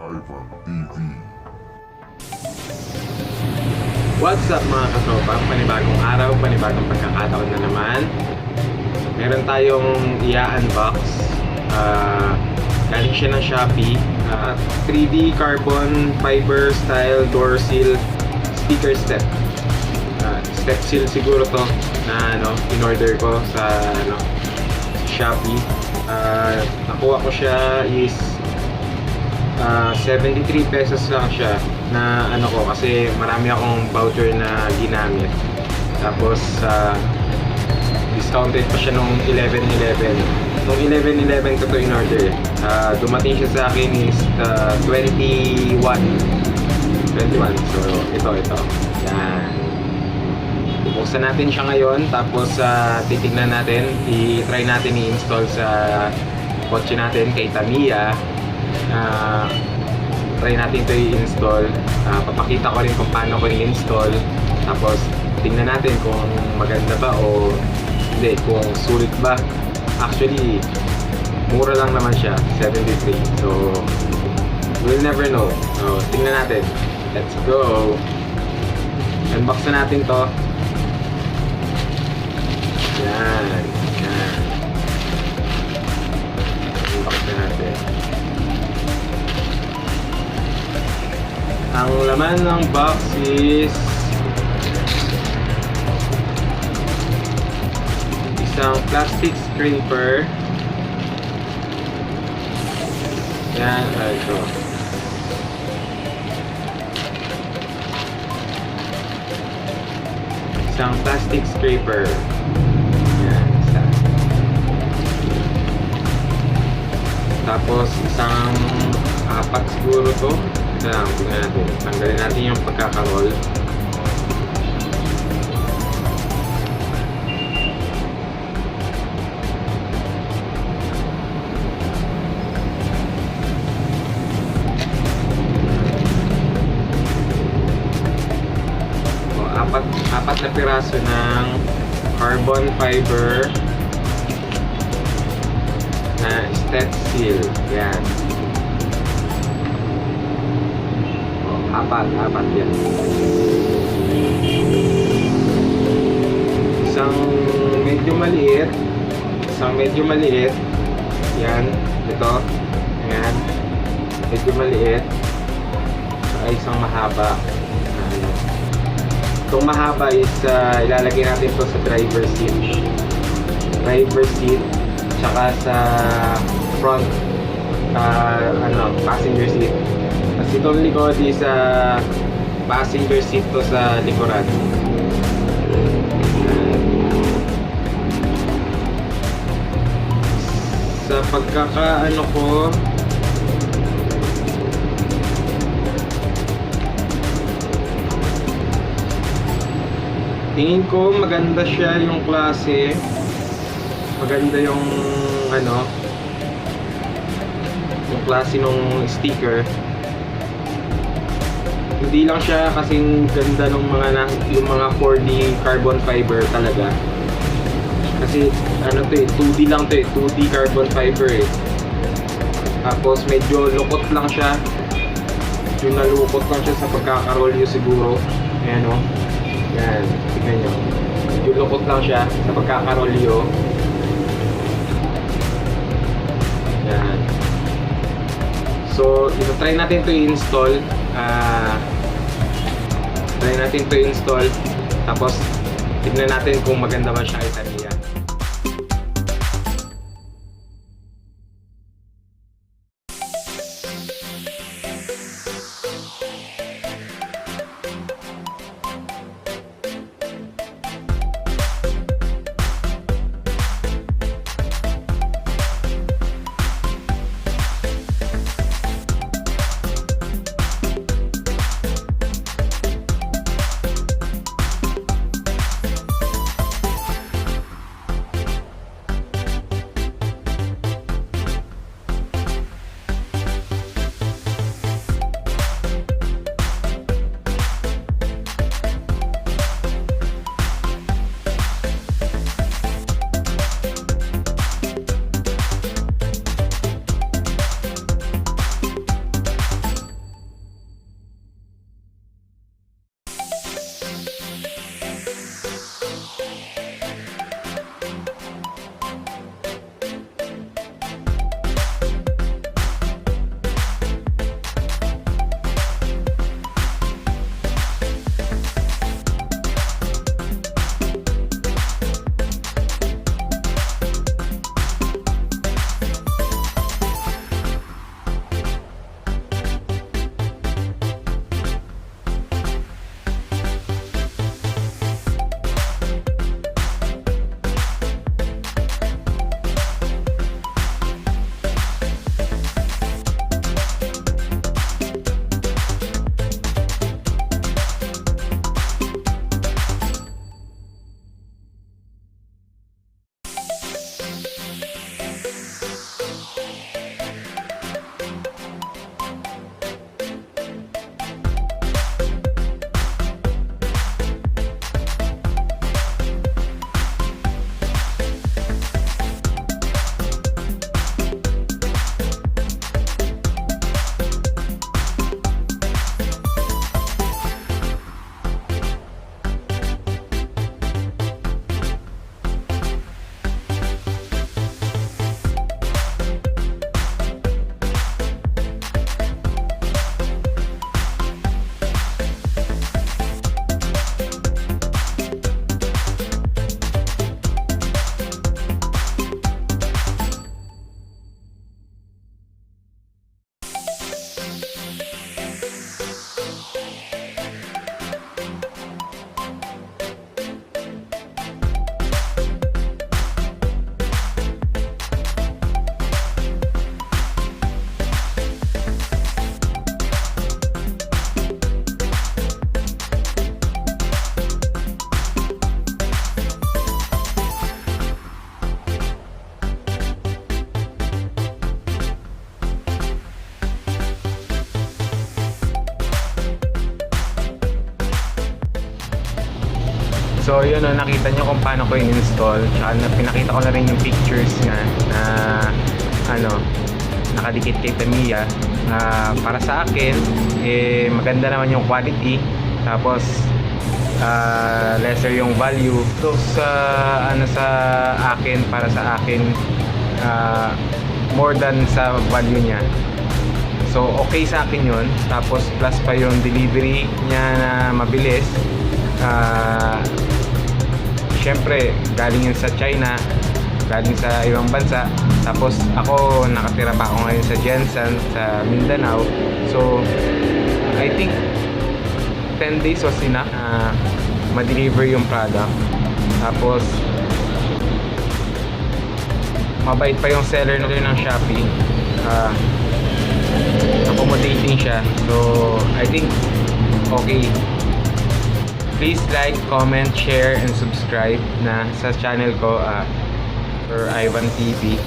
TV. What's up mga katropa? Panibagong araw, panibagong pagkakataon na naman. Meron tayong i-unbox. Galing siya ng Shopee. 3D carbon fiber style door seal speaker step. Stepsill siguro to na in-order ko sa Shopee. Nakuha ko siya is 73 pesos lang siya na ko kasi marami akong voucher na ginamit. Tapos discounted pa siya nung 11/11. Nung 11/11 ko to in order. Dumating siya sa akin is 21. So ito. Yan. Buksan natin siya ngayon, tapos titignan natin, i-try natin i-install sa kotse natin kay Tamiya. Try natin ito i-install. Papakita ko rin kung paano ko i-install. Tapos tingnan natin kung maganda ba o hindi, kung sulit ba. Actually, mura lang naman siya, 73. So, we'll never know. So, tingnan natin. Let's go! Unbox na natin to. Yan. Unbox na natin. Ang laman ng box is isang plastic scraper. Yan, ito. Isang plastic scraper. Yan, isa. Tapos isang apat siguro to. Tingnan natin. Tanggalin natin yung pagkaka-roll. Apat na piraso ng carbon fiber na Stepsill. Yan. Apat yan. Isang medyo maliit. Yan, ito. Yan. Medyo maliit. Ay, isang mahaba. Itong mahaba is ilalagay natin ito sa driver seat. Tsaka sa front passenger seat. Kasi itong likod is passenger seat to sa likuran. Sa pagkakaano ko, tingin ko maganda siya yung klase. Maganda yung yung klase ng sticker. Hindi lang siya kasing ganda ng yung mga 4D carbon fiber talaga. Kasi to 2D lang to 2D carbon fiber Tapos medyo lukot lang siya. Yung nalukot lang siya sa pagkakarolyo siguro. Ayan o. Yan, tignan nyo. Medyo lukot lang siya sa pagkakarolyo. Yan. So, try natin to i-install. Tapos tignan natin kung maganda ba siya kay Tamiya. So yun, nakita nyo kung paano ko in-install. Tsaka pinakita ko na rin yung pictures nga na nakadikit kay Tamiya. Para sa akin, maganda naman yung quality. Tapos lesser yung value. So sa akin, para sa akin, more than sa value niya. So okay sa akin yun. Tapos plus pa yung delivery niya na mabilis. Syempre galing yun sa China, galing sa ibang bansa. Tapos ako, nakatira pa ako ngayon sa Jensen, sa Mindanao. So I think 10 days was enough ma-deliver yung product. Tapos mabait pa yung seller na rin ng Shopee. Accommodating siya. So I think okay. Please like, comment, share, and subscribe na sa channel ko, Sir Ivan TV.